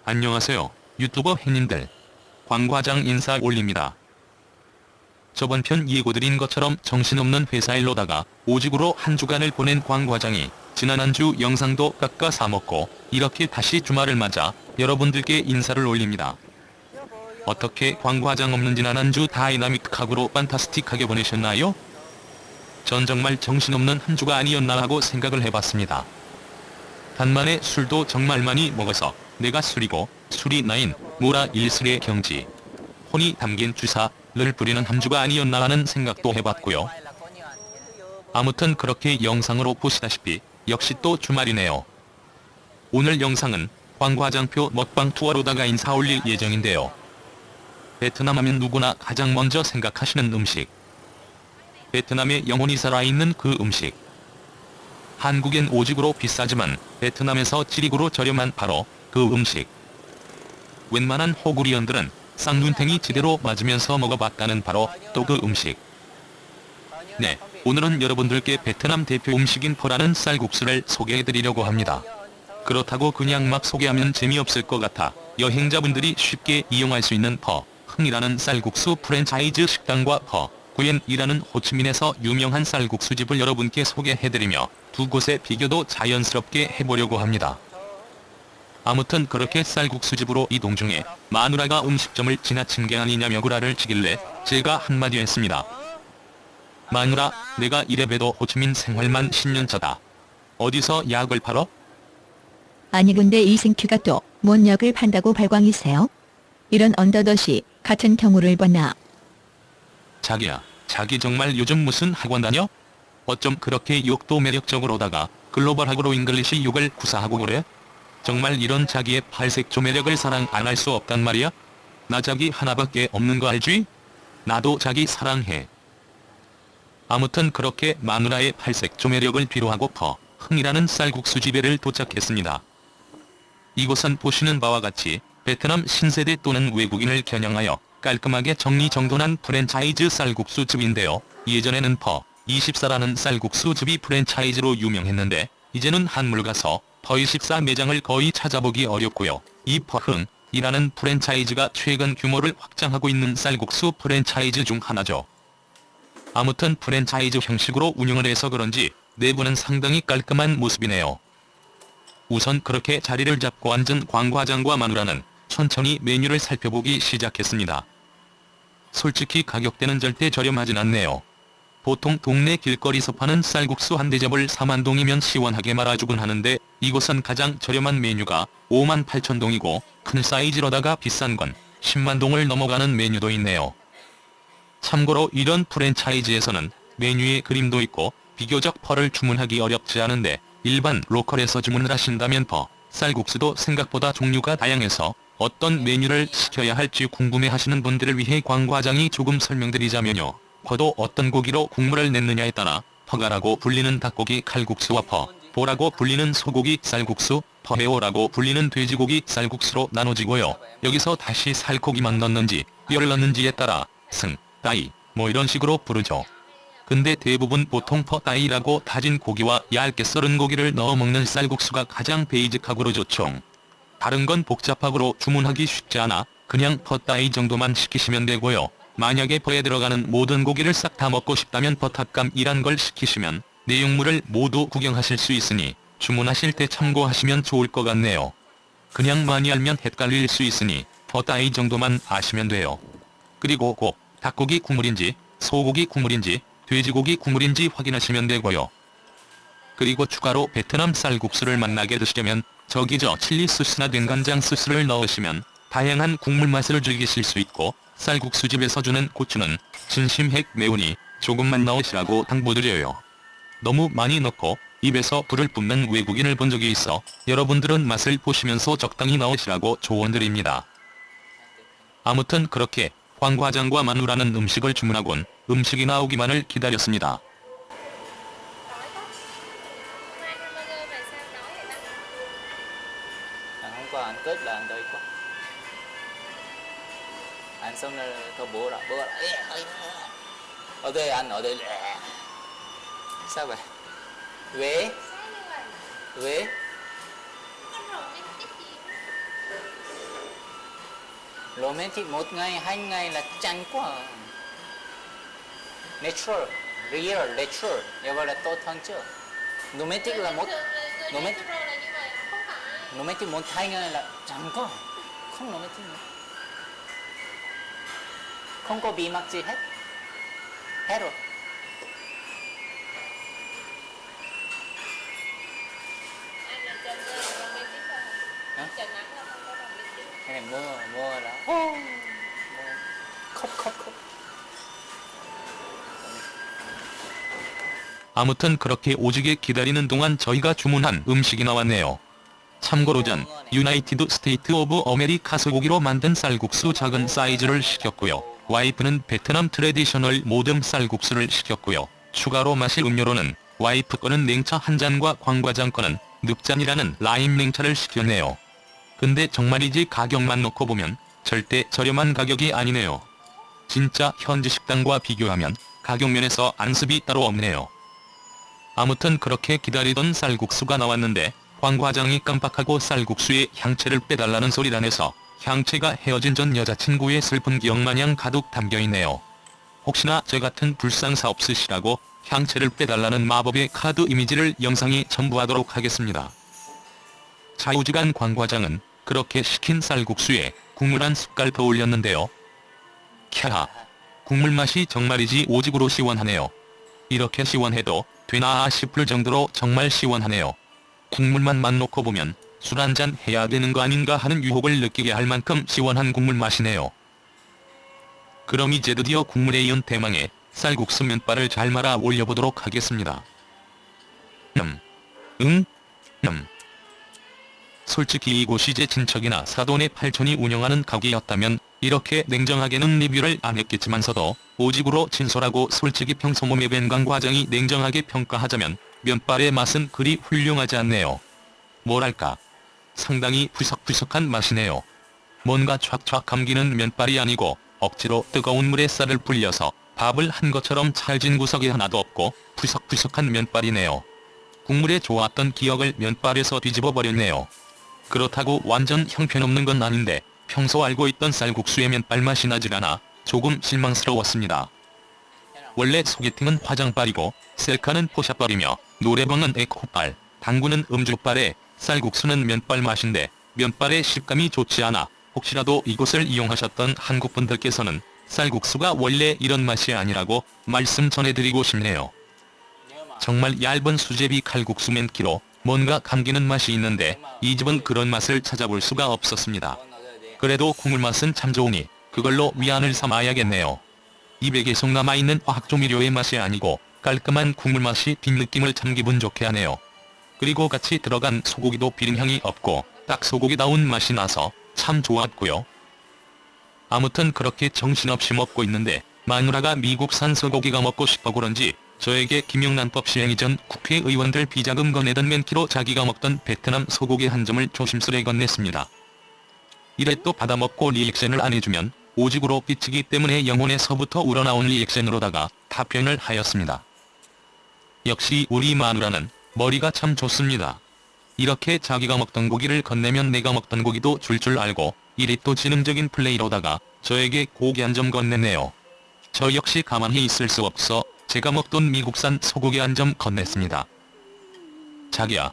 안녕하세요, 유튜버 팬님들. 광 과장 인사 올립니다. 저번 편 예고드린 것처럼 정신없는 회사 일로다가 오직으로 한 주간을 보낸 광 과장이 지난 한 주 영상도 깎아 사먹고 이렇게 다시 주말을 맞아 여러분들께 인사를 올립니다. 어떻게 광 과장 없는 지난 한 주 다이나믹하고 판타스틱하게 보내셨나요? 전 정말 정신없는 한 주가 아니었나 하고 생각을 해봤습니다. 간만에 술도 정말 많이 먹어서 내가 술이고 술이 나인 모라 일술의 경지, 혼이 담긴 주사를 부리는 한 주가 아니었나 하는 생각도 해봤고요. 아무튼 그렇게 영상으로 보시다시피 역시 또 주말이네요. 오늘 영상은 광 과장표 먹방 투어로다가 인사 올릴 예정인데요. 베트남 하면 누구나 가장 먼저 생각하시는 음식. 베트남의 영혼이 살아있는 그 음식. 한국엔 오직으로 비싸지만 베트남에서 찌릭으로 저렴한 바로 그 음식. 웬만한 호구리언들은 쌍눈탱이 지대로 맞으면서 먹어봤다는 바로 또 그 음식. 네, 오늘은 여러분들께 베트남 대표 음식인 퍼라는 쌀국수를 소개해드리려고 합니다. 그렇다고 그냥 막 소개하면 재미없을 것 같아 여행자분들이 쉽게 이용할 수 있는 퍼 흥이라는 쌀국수 프랜차이즈 식당과 퍼 구엔이라는 호치민에서 유명한 쌀국수집을 여러분께 소개해드리며 두 곳의 비교도 자연스럽게 해보려고 합니다. 아무튼 그렇게 쌀국수집으로 이동 중에 마누라가 음식점을 지나친 게 아니냐며 구라를 치길래 제가 한마디 했습니다. 마누라, 내가 이래봬도 호치민 생활만 10년 차다. 어디서 약을 팔어? 아니 근데 이 생큐가 또 뭔 약을 판다고 발광이세요? 이런 언더더시 같은 경우를 봤나? 자기야, 자기 정말 요즘 무슨 학원 다녀? 어쩜 그렇게 욕도 매력적으로다가 글로벌하고로 잉글리시 욕을 구사하고 그래? 정말 이런 자기의 팔색조 매력을 사랑 안 할 수 없단 말이야? 나 자기 하나밖에 없는 거 알지? 나도 자기 사랑해. 아무튼 그렇게 마누라의 팔색조 매력을 비로하고 퍼 흥이라는 쌀국수 집에를 도착했습니다. 이곳은 보시는 바와 같이 베트남 신세대 또는 외국인을 겨냥하여 깔끔하게 정리정돈한 프랜차이즈 쌀국수 집인데요. 예전에는 퍼24라는 쌀국수 집이 프랜차이즈로 유명했는데 이제는 한물 가서 퍼24 매장을 거의 찾아보기 어렵고요. 이 퍼흥이라는 프랜차이즈가 최근 규모를 확장하고 있는 쌀국수 프랜차이즈 중 하나죠. 아무튼 프랜차이즈 형식으로 운영을 해서 그런지 내부는 상당히 깔끔한 모습이네요. 우선 그렇게 자리를 잡고 앉은 광 과장과 마누라는 천천히 메뉴를 살펴보기 시작했습니다. 솔직히 가격대는 절대 저렴하진 않네요. 보통 동네 길거리에서 파는 쌀국수 한 대접을 40,000동이면 시원하게 말아주곤 하는데 이곳은 가장 저렴한 메뉴가 58,000동이고 큰 사이즈로다가 비싼 건 100,000동을 넘어가는 메뉴도 있네요. 참고로 이런 프랜차이즈에서는 메뉴에 그림도 있고 비교적 퍼를 주문하기 어렵지 않은데 일반 로컬에서 주문을 하신다면 퍼 쌀국수도 생각보다 종류가 다양해서 어떤 메뉴를 시켜야 할지 궁금해하시는 분들을 위해 광 과장이 조금 설명드리자면요. 퍼도 어떤 고기로 국물을 냈느냐에 따라 퍼가라고 불리는 닭고기 칼국수와 보라고 불리는 소고기 쌀국수, 퍼베오라고 불리는 돼지고기 쌀국수로 나눠지고요. 여기서 다시 살코기만 넣는지 뼈를 넣는지에 따라 승, 따이, 뭐 이런 식으로 부르죠. 근데 대부분 보통 퍼따이라고 다진 고기와 얇게 썰은 고기를 넣어 먹는 쌀국수가 가장 베이직하고로 좋죠. 다른 건 복잡하고로 주문하기 쉽지 않아 그냥 퍼따이 정도만 시키시면 되고요. 만약에 퍼에 들어가는 모든 고기를 싹 다 먹고 싶다면 퍼탑감이란 걸 시키시면 내용물을 모두 구경하실 수 있으니 주문하실 때 참고하시면 좋을 것 같네요. 그냥 많이 알면 헷갈릴 수 있으니 퍼따이 정도만 아시면 돼요. 그리고 꼭 닭고기 국물인지 소고기 국물인지 돼지고기 국물인지 확인하시면 되고요. 그리고 추가로 베트남 쌀국수를 맛나게 드시려면 저기저 칠리 소스나 된간장 소스를 넣으시면 다양한 국물 맛을 즐기실 수 있고 쌀국수집에서 주는 고추는 진심 핵 매우니 조금만 넣으시라고 당부드려요. 너무 많이 넣고 입에서 불을 뿜는 외국인을 본 적이 있어 여러분들은 맛을 보시면서 적당히 넣으시라고 조언드립니다. 아무튼 그렇게 광 과장과 마누라는 음식을 주문하곤 음식이 나오기만을 기다렸습니다. Hôm qua anh Tết là anh tới quá. Anh xong rồi thôi bữa rồi. Ở đây anh ở đây. Sao vậy? 왜? 왜? Romantic một ngày, 2 ngày là chán quá. Natural, real, natural. Như vậy là tốt hơn chưa? Romantic là một... Romantic, Natural là như vậy, không phải. romantic 1-2 ngày là chán quá. Không romantic nữa. Không có bí mật gì hết. Hết rồi. Anh là Trần là romantic thôi. Hả? Trần Nắng là không có romantic. Cái này mưa là... khóc. 아무튼 그렇게 오지게 기다리는 동안 저희가 주문한 음식이 나왔네요. 참고로 전 유나이티드 스테이트 오브 아메리카 소고기로 만든 쌀국수 작은 사이즈를 시켰고요. 와이프는 베트남 트레디셔널 모듬 쌀국수를 시켰고요. 추가로 마실 음료로는 와이프 거는 냉차 한 잔과 광과장 거는 늪잔이라는 라임 냉차를 시켰네요. 근데 정말이지 가격만 놓고 보면 절대 저렴한 가격이 아니네요. 진짜 현지 식당과 비교하면 가격 면에서 안습이 따로 없네요. 아무튼 그렇게 기다리던 쌀국수가 나왔는데 광과장이 깜빡하고 쌀국수에 향채를 빼달라는 소리를 내서 향채가 헤어진 전 여자친구의 슬픈 기억 마냥 가득 담겨있네요. 혹시나 저 같은 불상사 없으시라고 향채를 빼달라는 마법의 카드 이미지를 영상에 첨부하도록 하겠습니다. 자우지간 광과장은 그렇게 시킨 쌀국수에 국물 한 숟갈 더 올렸는데요. 캬하, 국물 맛이 정말이지 오직으로 시원하네요. 이렇게 시원해도 되나 싶을 정도로 정말 시원하네요. 국물만 맛 놓고 보면 술 한잔 해야 되는 거 아닌가 하는 유혹을 느끼게 할 만큼 시원한 국물 맛이네요. 그럼 이제 드디어 국물에 이은 대망의 쌀국수 면발을 잘 말아 올려보도록 하겠습니다. 솔직히 이곳이 제 친척이나 사돈의 팔촌이 운영하는 가게였다면 이렇게 냉정하게는 리뷰를 안 했겠지만서도 오직으로 진솔하고 솔직히 평소 몸에 밴 광과장이 냉정하게 평가하자면 면발의 맛은 그리 훌륭하지 않네요. 뭐랄까, 상당히 푸석푸석한 맛이네요. 뭔가 촥촥 감기는 면발이 아니고 억지로 뜨거운 물에 쌀을 불려서 밥을 한 것처럼 찰진 구석이 하나도 없고 푸석푸석한 면발이네요. 국물에 좋았던 기억을 면발에서 뒤집어 버렸네요. 그렇다고 완전 형편없는 건 아닌데 평소 알고 있던 쌀국수의 면발 맛이 나질 않아 조금 실망스러웠습니다. 원래 소개팅은 화장발이고 셀카는 포샵발이며 노래방은 에코발, 당구는 음주발에 쌀국수는 면발 맛인데 면발의 식감이 좋지 않아 혹시라도 이곳을 이용하셨던 한국분들께서는 쌀국수가 원래 이런 맛이 아니라고 말씀 전해드리고 싶네요. 정말 얇은 수제비 칼국수 맨키로 뭔가 감기는 맛이 있는데 이 집은 그런 맛을 찾아볼 수가 없었습니다. 그래도 국물 맛은 참 좋으니 그걸로 위안을 삼아야겠네요. 입에 계속 남아있는 화학조미료의 맛이 아니고 깔끔한 국물 맛이 뒷느낌을 참 기분 좋게 하네요. 그리고 같이 들어간 소고기도 비린향이 없고 딱 소고기다운 맛이 나서 참 좋았고요. 아무튼 그렇게 정신없이 먹고 있는데 마누라가 미국산 소고기가 먹고 싶어 그런지 저에게 김영란법 시행 이전 국회의원들 비자금 건네던 맨키로 자기가 먹던 베트남 소고기 한 점을 조심스레 건넸습니다. 이래 또 받아먹고 리액션을 안 해주면 오직으로 삐치기 때문에 영혼에서부터 우러나온 리액션으로다가 답변을 하였습니다. 역시 우리 마누라는 머리가 참 좋습니다. 이렇게 자기가 먹던 고기를 건네면 내가 먹던 고기도 줄 알고 이리 또 지능적인 플레이로다가 저에게 고기 한 점 건넸네요. 저 역시 가만히 있을 수 없어 제가 먹던 미국산 소고기 한 점 건넸습니다. 자기야,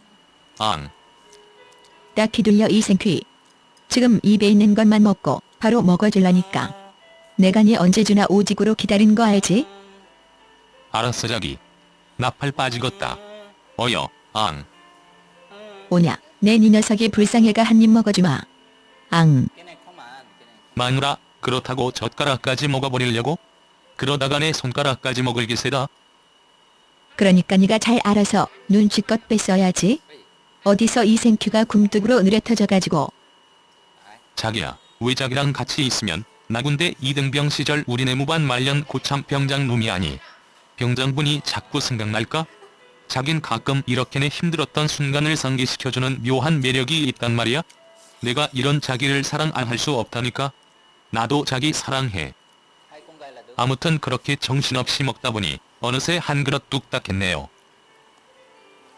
딱히 들려 이생퀴. 지금 입에 있는 것만 먹고 바로 먹어줄라니까. 내가 니 언제 주나 오직으로 기다린 거 알지? 알았어 자기. 나팔 빠지겠다. 어여, 오냐, 내 니 녀석이 불쌍해가 한 입 먹어주마. 마누라, 그렇다고 젓가락까지 먹어버리려고? 그러다가 내 손가락까지 먹을 기세다. 그러니까 니가 잘 알아서 눈치껏 뺐어야지. 어디서 이생큐가 굼뚝으로 느려터져가지고. 자기야, 왜 자기랑 같이 있으면 나 군대 2등병 시절 우리 내무반 말년 고참 병장 놈이 아니. 병장분이 자꾸 생각날까? 자긴 가끔 이렇게는 힘들었던 순간을 상기시켜주는 묘한 매력이 있단 말이야. 내가 이런 자기를 사랑 안 할 수 없다니까. 나도 자기 사랑해. 아무튼 그렇게 정신없이 먹다 보니 어느새 한 그릇 뚝딱 했네요.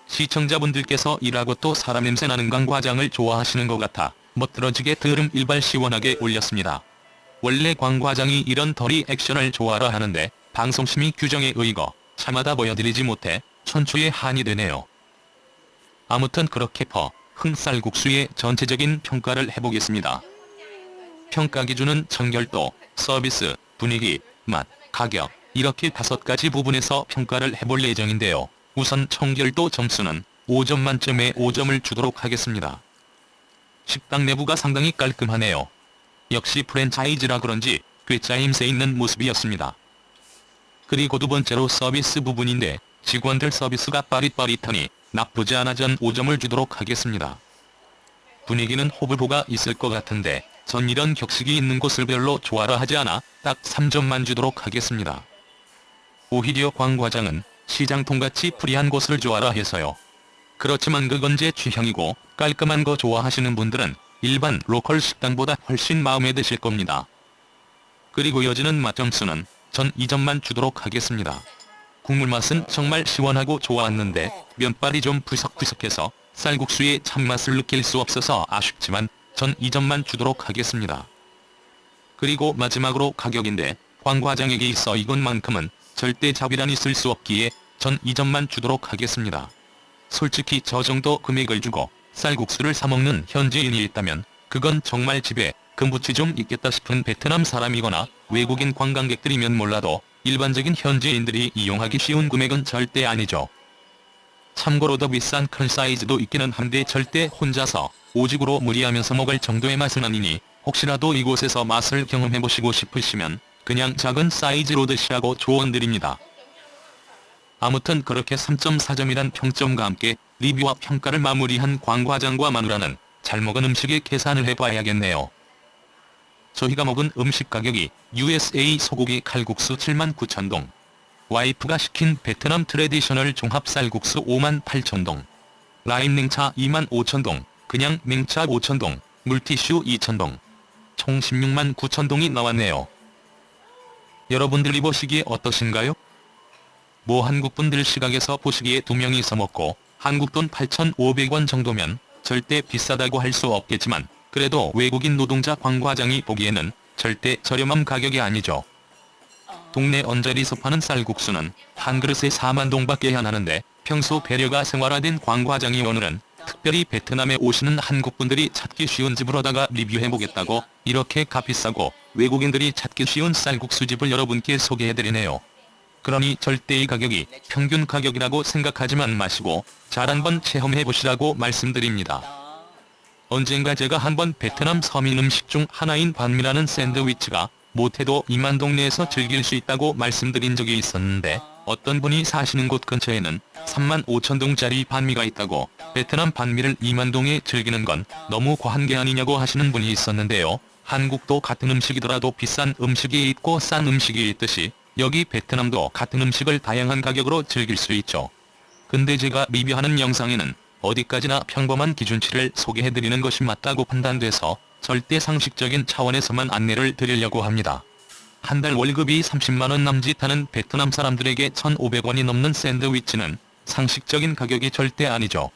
시청자분들께서 일하고 또 사람 냄새 나는 광과장을 좋아하시는 것 같아 멋들어지게 드름 일발 시원하게 올렸습니다. 원래 광 과장이 이런 더 리액션을 좋아라 하는데 방송심의 규정에 의거 차마다 보여드리지 못해 천추의 한이 되네요. 아무튼 그렇게 흥쌀국수의 전체적인 평가를 해보겠습니다. 평가 기준은 청결도, 서비스, 분위기, 맛, 가격 이렇게 5가지 부분에서 평가를 해볼 예정인데요. 우선 청결도 점수는 5점 만점에 5점을 주도록 하겠습니다. 식당 내부가 상당히 깔끔하네요. 역시 프랜차이즈라 그런지 꽤 짜임새 있는 모습이었습니다. 그리고 두 번째로 서비스 부분인데 직원들 서비스가 빠릿빠릿하니 나쁘지 않아 전 5점을 주도록 하겠습니다. 분위기는 호불호가 있을 것 같은데 전 이런 격식이 있는 곳을 별로 좋아라 하지 않아 딱 3점만 주도록 하겠습니다. 오히려 광 과장은 시장통같이 프리한 곳을 좋아라 해서요. 그렇지만 그건 제 취향이고 깔끔한 거 좋아하시는 분들은 일반 로컬 식당보다 훨씬 마음에 드실 겁니다. 그리고 여지는 맛점수는 전 2점만 주도록 하겠습니다. 국물 맛은 정말 시원하고 좋았는데 면발이 좀 푸석푸석해서 쌀국수의 참맛을 느낄 수 없어서 아쉽지만 전 2점만 주도록 하겠습니다. 그리고 마지막으로 가격인데 광 과장에게 있어 이것만큼은 절대 자비란 있을 수 없기에 전 2점만 주도록 하겠습니다. 솔직히 저 정도 금액을 주고 쌀국수를 사먹는 현지인이 있다면 그건 정말 집에 금붙이 좀 있겠다 싶은 베트남 사람이거나 외국인 관광객들이면 몰라도 일반적인 현지인들이 이용하기 쉬운 금액은 절대 아니죠. 참고로 더 비싼 큰 사이즈도 있기는 한데 절대 혼자서 오직으로 무리하면서 먹을 정도의 맛은 아니니 혹시라도 이곳에서 맛을 경험해보시고 싶으시면 그냥 작은 사이즈로 드시라고 조언드립니다. 아무튼 그렇게 3.4점이란 평점과 함께 리뷰와 평가를 마무리한 광 과장과 마누라는 잘 먹은 음식의 계산을 해봐야겠네요. 저희가 먹은 음식 가격이 USA 소고기 칼국수 79,000동, 와이프가 시킨 베트남 트레디셔널 종합 쌀국수 58,000동, 라임 냉차 25,000동, 그냥 냉차 5,000동, 물티슈 2,000동, 총 169,000동이 나왔네요. 여러분들이 보시기에 어떠신가요? 뭐 한국분들 시각에서 보시기에 2명이서 먹고 한국돈 8,500원 정도면 절대 비싸다고 할 수 없겠지만 그래도 외국인 노동자 광 과장이 보기에는 절대 저렴한 가격이 아니죠. 동네 언저리에서 파는 쌀국수는 한 그릇에 40,000동밖에 안 하는데 평소 배려가 생활화된 광 과장이 오늘은 특별히 베트남에 오시는 한국분들이 찾기 쉬운 집으로다가 리뷰해보겠다고 이렇게 값비싸고 외국인들이 찾기 쉬운 쌀국수집을 여러분께 소개해드리네요. 그러니 절대 이 가격이 평균 가격이라고 생각하지만 마시고 잘 한번 체험해보시라고 말씀드립니다. 언젠가 제가 한번 베트남 서민 음식 중 하나인 반미라는 샌드위치가 못해도 이만 동네에서 즐길 수 있다고 말씀드린 적이 있었는데 어떤 분이 사시는 곳 근처에는 35,000동짜리 반미가 있다고 베트남 반미를 20,000동에 즐기는 건 너무 과한 게 아니냐고 하시는 분이 있었는데요. 한국도 같은 음식이더라도 비싼 음식이 있고 싼 음식이 있듯이 여기 베트남도 같은 음식을 다양한 가격으로 즐길 수 있죠. 근데 제가 리뷰하는 영상에는 어디까지나 평범한 기준치를 소개해드리는 것이 맞다고 판단돼서 절대 상식적인 차원에서만 안내를 드리려고 합니다. 한 달 월급이 30만원 남짓하는 베트남 사람들에게 1,500원이 넘는 샌드위치는 상식적인 가격이 절대 아니죠.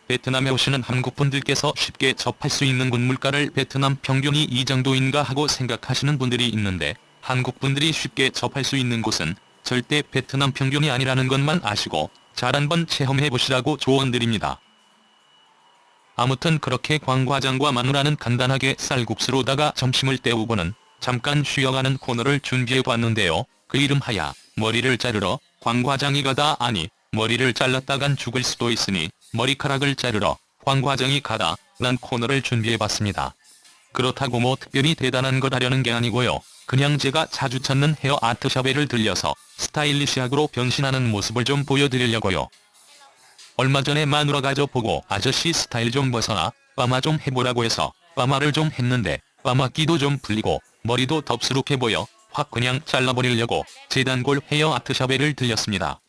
베트남에 오시는 한국분들께서 쉽게 접할 수 있는 군물가를 베트남 평균이 이 정도인가 하고 생각하시는 분들이 있는데 한국분들이 쉽게 접할 수 있는 곳은 절대 베트남 평균이 아니라는 것만 아시고 잘 한번 체험해보시라고 조언드립니다. 아무튼 그렇게 광 과장과 마누라는 간단하게 쌀국수로다가 점심을 때우고는 잠깐 쉬어가는 코너를 준비해봤는데요. 그 이름하야 머리를 자르러 광 과장이 가다 아니 머리를 잘랐다간 죽을 수도 있으니 머리카락을 자르러 광 과장이 가다 란 코너를 준비해봤습니다. 그렇다고 뭐 특별히 대단한 걸 하려는 게 아니고요. 그냥 제가 자주 찾는 헤어 아트샵에를 들려서 스타일리시하고 변신하는 모습을 좀 보여드리려고요. 얼마 전에 마누라가 저 보고 아저씨 스타일 좀 벗어나 파마 좀 해보라고 해서 파마를 좀 했는데 파마기도 좀 풀리고 머리도 덥수룩해 보여 확 그냥 잘라버리려고 재단골 헤어 아트샵에를 들렸습니다.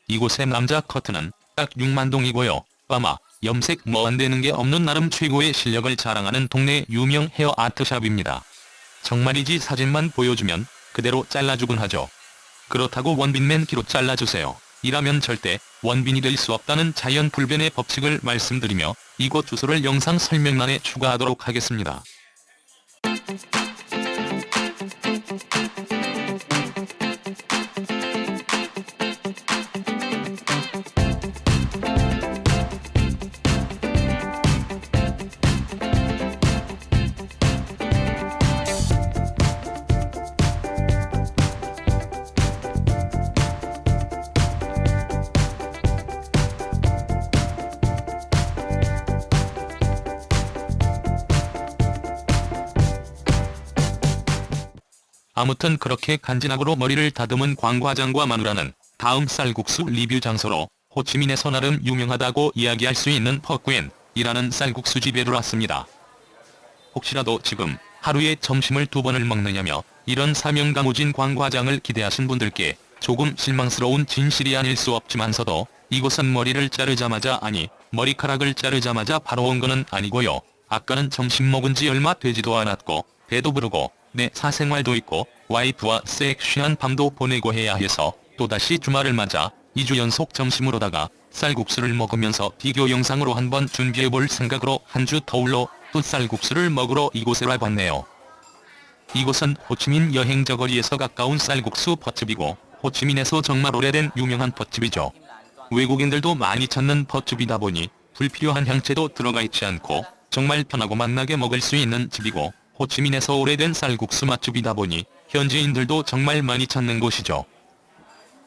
이곳의 남자 커트는 딱 60,000동이고요. 파마, 염색 뭐 안되는 게 없는 나름 최고의 실력을 자랑하는 동네 유명 헤어 아트샵입니다. 정말이지 사진만 보여주면 그대로 잘라주곤 하죠. 그렇다고 원빈맨 키로 잘라주세요. 이라면 절대 원빈이 될 수 없다는 자연불변의 법칙을 말씀드리며 이곳 주소를 영상 설명란에 추가하도록 하겠습니다. 아무튼 그렇게 간지나고로 머리를 다듬은 광과장과 마누라는 다음 쌀국수 리뷰 장소로 호치민에서 나름 유명하다고 이야기할 수 있는 퍼꾸엔이라는 쌀국수 집에 들어왔습니다. 혹시라도 지금 하루에 점심을 2번을 먹느냐며 이런 사명감우진 광과장을 기대하신 분들께 조금 실망스러운 진실이 아닐 수 없지만서도 이곳은 머리를 자르자마자 머리카락을 자르자마자 바로 온 거는 아니고요. 아까는 점심 먹은 지 얼마 되지도 않았고 배도 부르고 내 사생활도 있고 와이프와 섹시한 밤도 보내고 해야 해서 또다시 주말을 맞아 2주 연속 점심으로다가 쌀국수를 먹으면서 비교 영상으로 한번 준비해볼 생각으로 한 주 터울로 또 쌀국수를 먹으러 이곳에 와봤네요. 이곳은 호치민 여행저 거리에서 가까운 쌀국수 퍼집이고 호치민에서 정말 오래된 유명한 퍼집이죠. 외국인들도 많이 찾는 퍼집이다 보니 불필요한 향채도 들어가 있지 않고 정말 편하고 맛나게 먹을 수 있는 집이고 호치민에서 오래된 쌀국수 맛집이다 보니 현지인들도 정말 많이 찾는 곳이죠.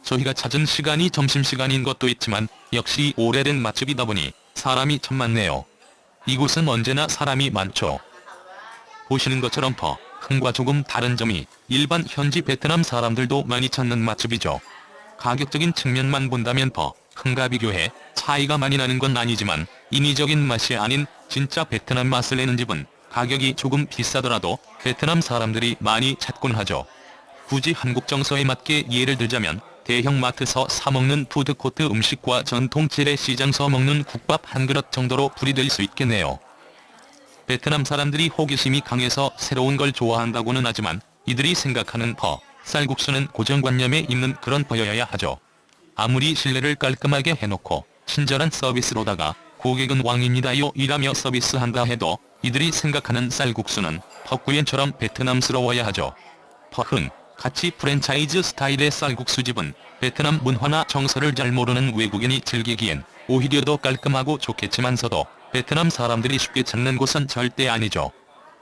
저희가 찾은 시간이 점심시간인 것도 있지만 역시 오래된 맛집이다 보니 사람이 참 많네요. 이곳은 언제나 사람이 많죠. 보시는 것처럼 흥과 조금 다른 점이 일반 현지 베트남 사람들도 많이 찾는 맛집이죠. 가격적인 측면만 본다면 흥과 비교해 차이가 많이 나는 건 아니지만 인위적인 맛이 아닌 진짜 베트남 맛을 내는 집은 가격이 조금 비싸더라도 베트남 사람들이 많이 찾곤 하죠. 굳이 한국 정서에 맞게 예를 들자면 대형 마트서 사먹는 푸드코트 음식과 전통 재래시장서 먹는 국밥 한 그릇 정도로 분리될 수 있겠네요. 베트남 사람들이 호기심이 강해서 새로운 걸 좋아한다고는 하지만 이들이 생각하는 쌀국수는 고정관념에 있는 그런 퍼여야 하죠. 아무리 실내를 깔끔하게 해놓고 친절한 서비스로다가 고객은 왕입니다요 이라며 서비스한다 해도 이들이 생각하는 쌀국수는 퍼꾸엔처럼 베트남스러워야 하죠. 퍼흥 같이 프랜차이즈 스타일의 쌀국수집은 베트남 문화나 정서를 잘 모르는 외국인이 즐기기엔 오히려 더 깔끔하고 좋겠지만서도 베트남 사람들이 쉽게 찾는 곳은 절대 아니죠.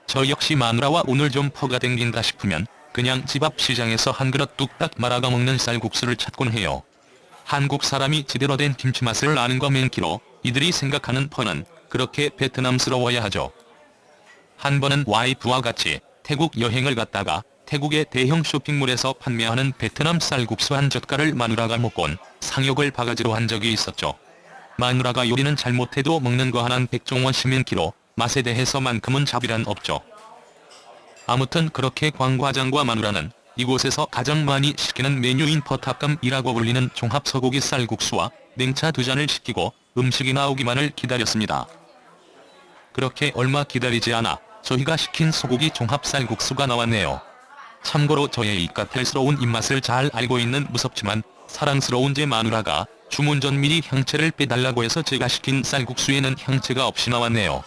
저 역시 마누라와 오늘 좀 퍼가 땡긴다 싶으면 그냥 집 앞 시장에서 한 그릇 뚝딱 말아가 먹는 쌀국수를 찾곤 해요. 한국 사람이 제대로 된 김치 맛을 아는 거 맨키로 이들이 생각하는 퍼는 그렇게 베트남스러워야 하죠. 한 번은 와이프와 같이 태국 여행을 갔다가 태국의 대형 쇼핑몰에서 판매하는 베트남 쌀국수 한 젓갈을 마누라가 먹곤 상욕을 바가지로 한 적이 있었죠. 마누라가 요리는 잘못해도 먹는 거 하나는 백종원 시민키로 맛에 대해서만큼은 자비란 없죠. 아무튼 그렇게 광과장과 마누라는 이곳에서 가장 많이 시키는 메뉴인 퍼탑감이라고 불리는 종합 소고기 쌀국수와 냉차 2잔을 시키고 음식이 나오기만을 기다렸습니다. 그렇게 얼마 기다리지 않아 저희가 시킨 소고기 종합 쌀국수가 나왔네요. 참고로 저의 이 까탈스러운 입맛을 잘 알고 있는 무섭지만 사랑스러운 제 마누라가 주문 전 미리 향채를 빼달라고 해서 제가 시킨 쌀국수에는 향채가 없이 나왔네요.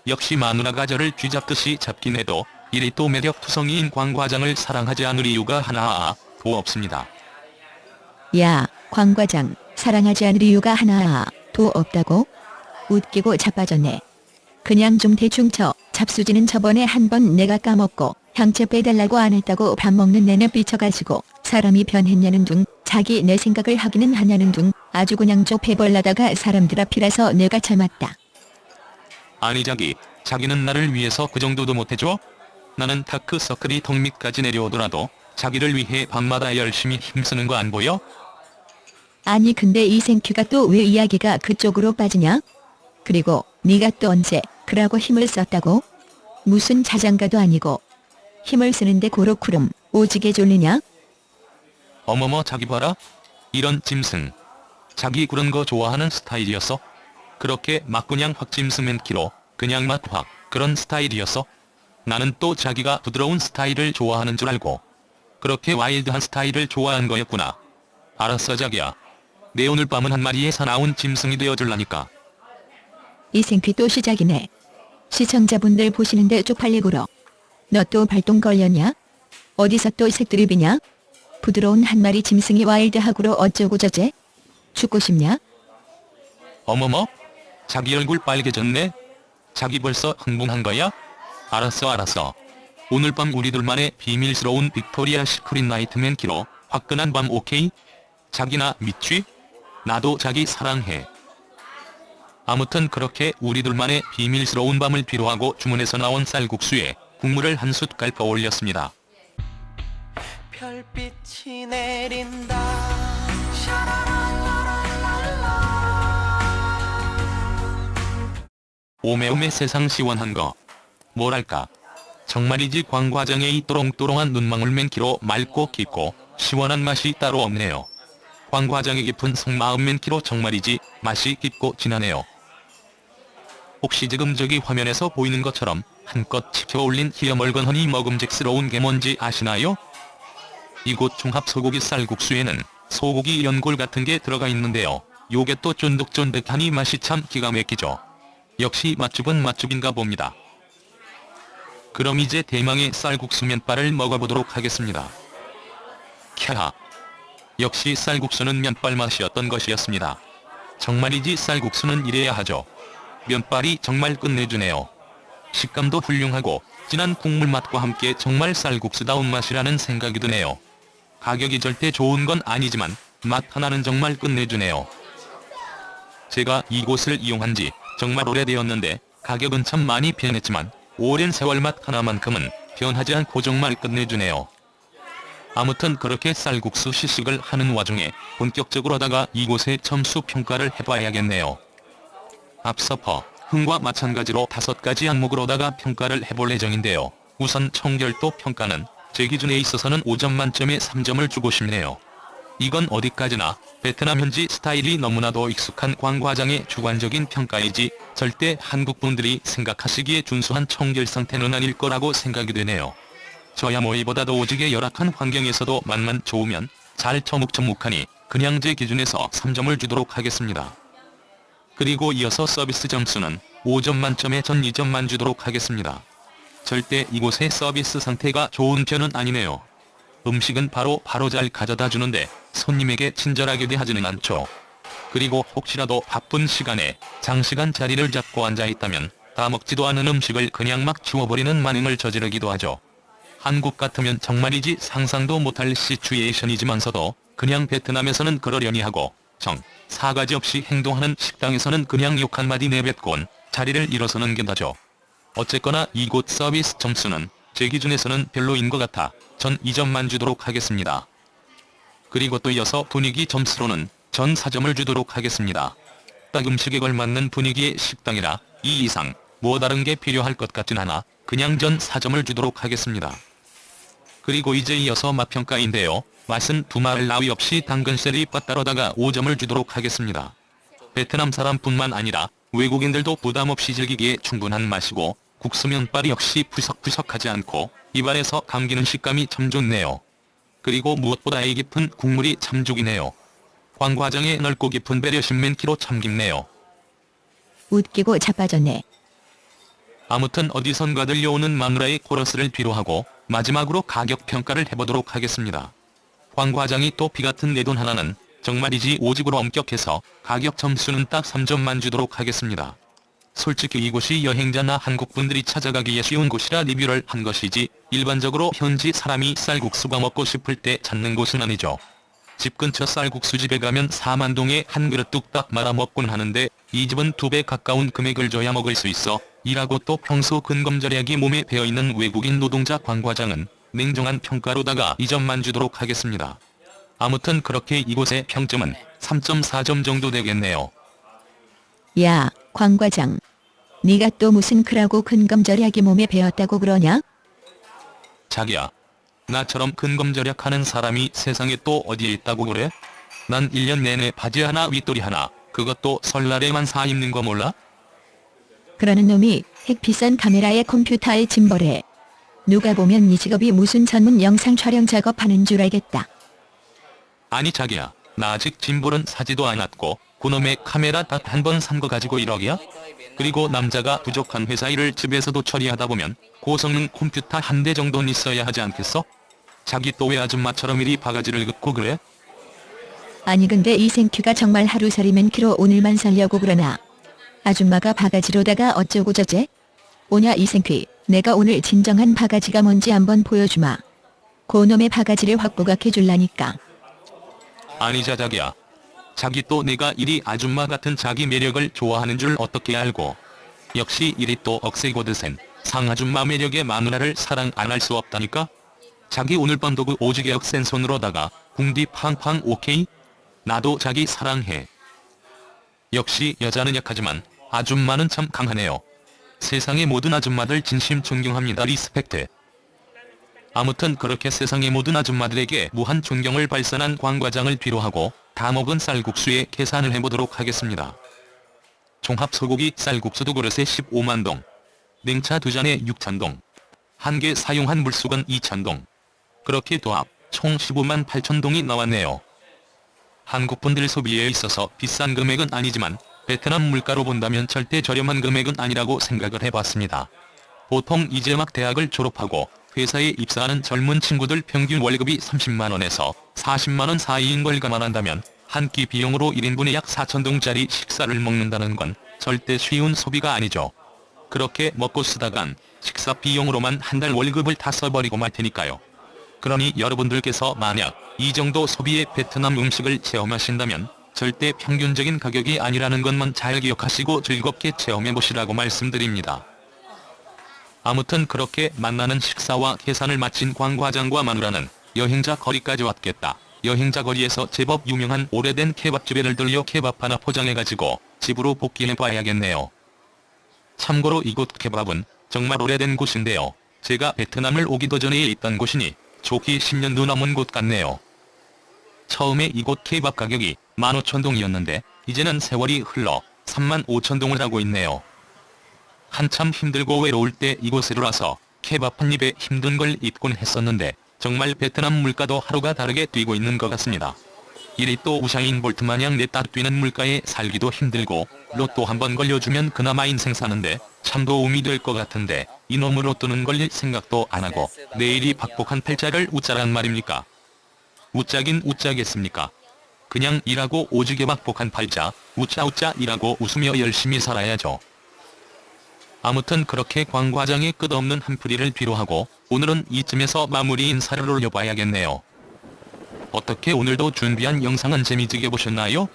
역시 마누라가 저를 쥐잡듯이 잡긴 해도 이리 또 매력투성이인 광과장을 사랑하지 않을 이유가 하나도 없습니다. 야, 광과장, 사랑하지 않을 이유가 하나도 없다고? 웃기고 자빠졌네. 그냥 좀 대충 쳐. 잡수지는 저번에 한 번 내가 까먹고 향채 빼달라고 안 했다고 밥 먹는 내내 삐쳐가지고 사람이 변했냐는 둥, 자기 내 생각을 하기는 하냐는 둥, 아주 그냥 좁해벌라다가 사람들 앞이라서 내가 참았다. 아니 자기는 나를 위해서 그 정도도 못해줘? 나는 다크서클이 턱 밑까지 내려오더라도 자기를 위해 밤마다 열심히 힘쓰는 거 안 보여? 아니 근데 이 생큐가 또 왜 이야기가 그쪽으로 빠지냐? 그리고 네가 또 언제 그라고 힘을 썼다고? 무슨 자장가도 아니고 힘을 쓰는데 고로쿠름 오지게 졸리냐? 어머머 자기 봐라. 이런 짐승. 자기 그런 거 좋아하는 스타일이었어? 그렇게 막 그냥 확 짐승맨 키로 그냥 맛 확 그런 스타일이었어? 나는 또 자기가 부드러운 스타일을 좋아하는 줄 알고 그렇게 와일드한 스타일을 좋아한 거였구나. 알았어 자기야. 내 오늘 밤은 한 마리의 사나운 짐승이 되어줄라니까. 이 생큐 또 시작이네. 시청자분들 보시는데 쪽팔리구러. 너 또 발동 걸렸냐? 어디서 또 색드립이냐? 부드러운 한 마리 짐승이 와일드하구로 어쩌고 저제? 죽고 싶냐? 어머머? 자기 얼굴 빨개졌네? 자기 벌써 흥분한 거야? 알았어. 오늘 밤 우리 둘만의 비밀스러운 빅토리아 시크릿 나이트맨 키로 화끈한 밤 오케이? 자기나 믿지? 나도 자기 사랑해. 아무튼 그렇게 우리 둘만의 비밀스러운 밤을 뒤로하고 주문해서 나온 쌀국수에 국물을 한 숟갈 더 올렸습니다. 별빛이 내린다. 오메오메 세상 시원한 거. 뭐랄까. 정말이지 광과장의 이 또롱또롱한 눈망울 맨키로 맑고 깊고 시원한 맛이 따로 없네요. 광과장의 깊은 속마음 맨키로 정말이지 맛이 깊고 진하네요. 혹시 지금 저기 화면에서 보이는 것처럼 한껏 치켜올린 희어멀건하니 먹음직스러운 게 뭔지 아시나요? 이곳 종합 소고기 쌀국수에는 소고기 연골 같은 게 들어가 있는데요. 요게 또 쫀득쫀득하니 맛이 참 기가 막히죠. 역시 맛집은 맛집인가 봅니다. 그럼 이제 대망의 쌀국수 면발을 먹어보도록 하겠습니다. 캬하. 역시 쌀국수는 면발 맛이었던 것이었습니다. 정말이지 쌀국수는 이래야 하죠. 면발이 정말 끝내주네요. 식감도 훌륭하고 진한 국물 맛과 함께 정말 쌀국수다운 맛이라는 생각이 드네요. 가격이 절대 좋은 건 아니지만 맛 하나는 정말 끝내주네요. 제가 이곳을 이용한 지 정말 오래되었는데 가격은 참 많이 변했지만 오랜 세월 맛 하나만큼은 변하지 않고 정말 끝내주네요. 아무튼 그렇게 쌀국수 시식을 하는 와중에 본격적으로다가 이곳의 점수 평가를 해봐야겠네요. 앞서 흥과 마찬가지로 5가지 항목으로다가 평가를 해볼 예정인데요. 우선 청결도 평가는 제 기준에 있어서는 5점 만점에 3점을 주고 싶네요. 이건 어디까지나 베트남 현지 스타일이 너무나도 익숙한 광과장의 주관적인 평가이지 절대 한국분들이 생각하시기에 준수한 청결 상태는 아닐 거라고 생각이 되네요. 저야 뭐 이보다도 오지게 열악한 환경에서도 맛만 좋으면 잘 처묵처묵하니 그냥 제 기준에서 3점을 주도록 하겠습니다. 그리고 이어서 서비스 점수는 5점 만점에 전 2점만 주도록 하겠습니다. 절대 이곳의 서비스 상태가 좋은 편은 아니네요. 음식은 바로 잘 가져다 주는데 손님에게 친절하게 대하지는 않죠. 그리고 혹시라도 바쁜 시간에 장시간 자리를 잡고 앉아있다면 다 먹지도 않은 음식을 그냥 막 치워버리는 만행을 저지르기도 하죠. 한국 같으면 정말이지 상상도 못할 시츄에이션이지만서도 그냥 베트남에서는 그러려니 하고 사가지 없이 행동하는 식당에서는 그냥 욕 한마디 내뱉곤 자리를 일어서는 게 다죠. 어쨌거나 이곳 서비스 점수는 제 기준에서는 별로인 것 같아 전 2점만 주도록 하겠습니다. 그리고 또 이어서 분위기 점수로는 전 4점을 주도록 하겠습니다. 딱 음식에 걸맞는 분위기의 식당이라 이 이상 뭐 다른 게 필요할 것 같진 않아 그냥 전 4점을 주도록 하겠습니다. 그리고 이제 이어서 맛평가인데요. 맛은 두말 나위 없이 당근셀이 빠따로다가 5점을 주도록 하겠습니다. 베트남 사람뿐만 아니라 외국인들도 부담없이 즐기기에 충분한 맛이고 국수 면발이 역시 푸석푸석하지 않고 입안에서 감기는 식감이 참 좋네요. 그리고 무엇보다 이 깊은 국물이 참 죽이네요. 광과장의 넓고 깊은 배려심 맨키로 참 깊네요. 웃기고 자빠졌네. 아무튼 어디선가 들려오는 마누라의 코러스를 뒤로하고 마지막으로 가격 평가를 해보도록 하겠습니다. 광과장이 또 피같은 내 돈 하나는 정말이지 오직으로 엄격해서 가격 점수는 딱 3점만 주도록 하겠습니다. 솔직히 이곳이 여행자나 한국분들이 찾아가기에 쉬운 곳이라 리뷰를 한 것이지 일반적으로 현지 사람이 쌀국수가 먹고 싶을 때 찾는 곳은 아니죠. 집 근처 쌀국수집에 가면 4만동에 한 그릇 뚝딱 말아 먹곤 하는데 이 집은 2배 가까운 금액을 줘야 먹을 수 있어 일하고 또 평소 근검절약이 몸에 배어있는 외국인 노동자 광과장은 냉정한 평가로다가 2점만 주도록 하겠습니다. 아무튼 그렇게 이곳의 평점은 3.4점 정도 되겠네요. 야, 광과장. 네가 또 무슨 크라고 근검절약이 몸에 배었다고 그러냐? 자기야. 나처럼 근검절약하는 사람이 세상에 또 어디에 있다고 그래? 난 1년 내내 바지 하나 윗도리 하나 그것도 설날에만 사 입는 거 몰라? 그러는 놈이 핵비싼 카메라에 컴퓨터에 짐벌해. 누가 보면 네 직업이 무슨 전문 영상 촬영 작업하는 줄 알겠다. 아니 자기야. 나 아직 짐볼은 사지도 않았고 그놈의 카메라 딱 한 번 산 거 가지고 1억이야? 그리고 남자가 부족한 회사 일을 집에서도 처리하다 보면 고성능 컴퓨터 한 대 정도는 있어야 하지 않겠어? 자기 또 왜 아줌마처럼 이리 바가지를 긋고 그래? 아니 근데 이 생큐가 정말 하루살이 맨키로 오늘만 살려고 그러나? 아줌마가 바가지로다가 어쩌고 저째? 오냐 이 생큐, 내가 오늘 진정한 바가지가 뭔지 한번 보여주마. 고놈의 바가지를 확 부각해줄라니까. 아니자 자기야. 자기 또 내가 이리 아줌마 같은 자기 매력을 좋아하는 줄 어떻게 알고. 역시 이리 또 억세고 드센 상아줌마 매력의 마누라를 사랑 안 할 수 없다니까? 자기 오늘 밤도 그 오지게 억센 손으로다가 궁디 팡팡 오케이? 나도 자기 사랑해. 역시 여자는 약하지만 아줌마는 참 강하네요. 세상의 모든 아줌마들 진심 존경합니다. 리스펙트. 아무튼 그렇게 세상의 모든 아줌마들에게 무한 존경을 발산한 광 과장을 뒤로하고 다 먹은 쌀국수에 계산을 해보도록 하겠습니다. 종합 소고기 쌀국수 2그릇에 15만동, 냉차 2잔에 6천동, 한 개 사용한 물수건 2천동, 그렇게 도합 총 15만 8천동이 나왔네요. 한국분들 소비에 있어서 비싼 금액은 아니지만 베트남 물가로 본다면 절대 저렴한 금액은 아니라고 생각을 해봤습니다. 보통 이제 막 대학을 졸업하고 회사에 입사하는 젊은 친구들 평균 월급이 30만원에서 40만원 사이인 걸 감안한다면 한 끼 비용으로 1인분에 약 4천동짜리 식사를 먹는다는 건 절대 쉬운 소비가 아니죠. 그렇게 먹고 쓰다간 식사 비용으로만 한 달 월급을 다 써버리고 말 테니까요. 그러니 여러분들께서 만약 이 정도 소비의 베트남 음식을 체험하신다면 절대 평균적인 가격이 아니라는 것만 잘 기억하시고 즐겁게 체험해보시라고 말씀드립니다. 아무튼 그렇게 만나는 식사와 계산을 마친 광 과장과 마누라는 여행자 거리까지 왔겠다. 여행자 거리에서 제법 유명한 오래된 케밥집에를 들려 케밥 하나 포장해가지고 집으로 복귀해봐야겠네요. 참고로 이곳 케밥은 정말 오래된 곳인데요. 제가 베트남을 오기도 전에 있던 곳이니 좋기 10년도 넘은 곳 같네요. 처음에 이곳 케밥 가격이 15,000동이었는데 이제는 세월이 흘러 35,000동을 하고 있네요. 한참 힘들고 외로울 때 이곳으로 와서 케밥 한 입에 힘든 걸 잊곤 했었는데 정말 베트남 물가도 하루가 다르게 뛰고 있는 것 같습니다. 이리 또 우샤인 볼트 마냥 냈다 뛰는 물가에 살기도 힘들고 로또 한번 걸려주면 그나마 인생 사는데 참 도움이 될 것 같은데 이놈의 로또는 걸릴 생각도 안 하고 내일이 박복한 팔자를 웃자란 말입니까? 웃자긴 웃자겠습니까? 그냥 일하고 오지게 박복한 팔자 웃자 일하고 웃으며 열심히 살아야죠. 아무튼 그렇게 광 과장의 끝없는 한풀이를 뒤로하고 오늘은 이쯤에서 마무리 인사를 올려봐야겠네요. 어떻게 오늘도 준비한 영상은 재미지게 보셨나요?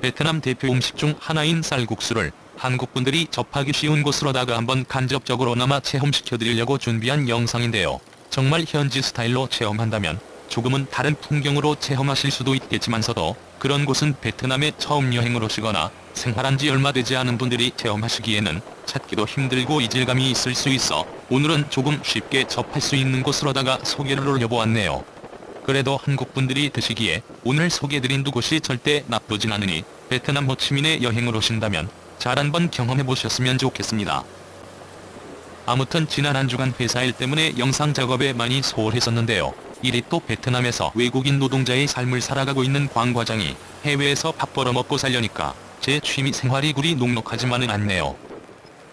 베트남 대표 음식 중 하나인 쌀국수를 한국분들이 접하기 쉬운 곳으로다가 한번 간접적으로나마 체험시켜드리려고 준비한 영상인데요. 정말 현지 스타일로 체험한다면 조금은 다른 풍경으로 체험하실 수도 있겠지만서도 그런 곳은 베트남에 처음 여행을 오시거나 생활한 지 얼마 되지 않은 분들이 체험하시기에는 찾기도 힘들고 이질감이 있을 수 있어 오늘은 조금 쉽게 접할 수 있는 곳으로다가 소개를 올려보았네요. 그래도 한국분들이 드시기에 오늘 소개해드린 두 곳이 절대 나쁘진 않으니 베트남 호치민에 여행을 오신다면 잘 한번 경험해보셨으면 좋겠습니다. 아무튼 지난 한 주간 회사 일 때문에 영상 작업에 많이 소홀했었는데요. 이리 또 베트남에서 외국인 노동자의 삶을 살아가고 있는 광 과장이 해외에서 밥 벌어먹고 살려니까 제 취미 생활이 그리 녹록하지만은 않네요.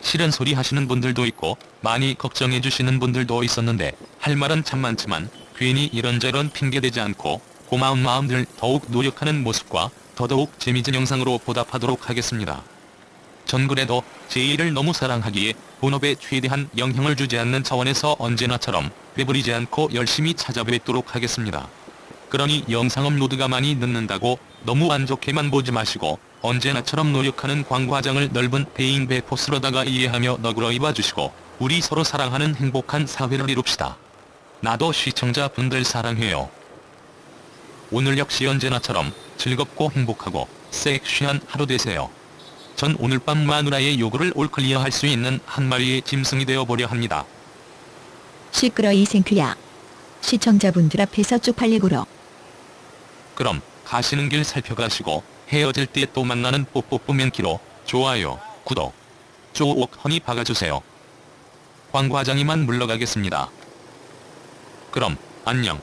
싫은 소리 하시는 분들도 있고 많이 걱정해주시는 분들도 있었는데 할 말은 참 많지만 괜히 이런저런 핑계대지 않고 고마운 마음들 더욱 노력하는 모습과 더더욱 재미진 영상으로 보답하도록 하겠습니다. 전 그래도 제 일을 너무 사랑하기에 본업에 최대한 영향을 주지 않는 차원에서 언제나처럼 빼버리지 않고 열심히 찾아뵙도록 하겠습니다. 그러니 영상 업로드가 많이 늦는다고 너무 안 좋게만 보지 마시고 언제나처럼 노력하는 광 과장을 넓은 배인 배포스로다가 이해하며 너그러이 봐주시고 우리 서로 사랑하는 행복한 사회를 이룹시다. 나도 시청자분들 사랑해요. 오늘 역시 언제나처럼 즐겁고 행복하고 섹시한 하루 되세요. 전 오늘 밤 마누라의 요구를 올클리어 할 수 있는 한 마리의 짐승이 되어보려 합니다. 시끄러 이 생큐야. 시청자분들 앞에서 쪽팔리구러. 그럼 가시는 길 살펴가시고 헤어질 때 또 만나는 뽀뽀뽀 맨키로 좋아요, 구독, 쪼옥 허니 박아주세요. 광 과장이만 물러가겠습니다. 그럼 안녕.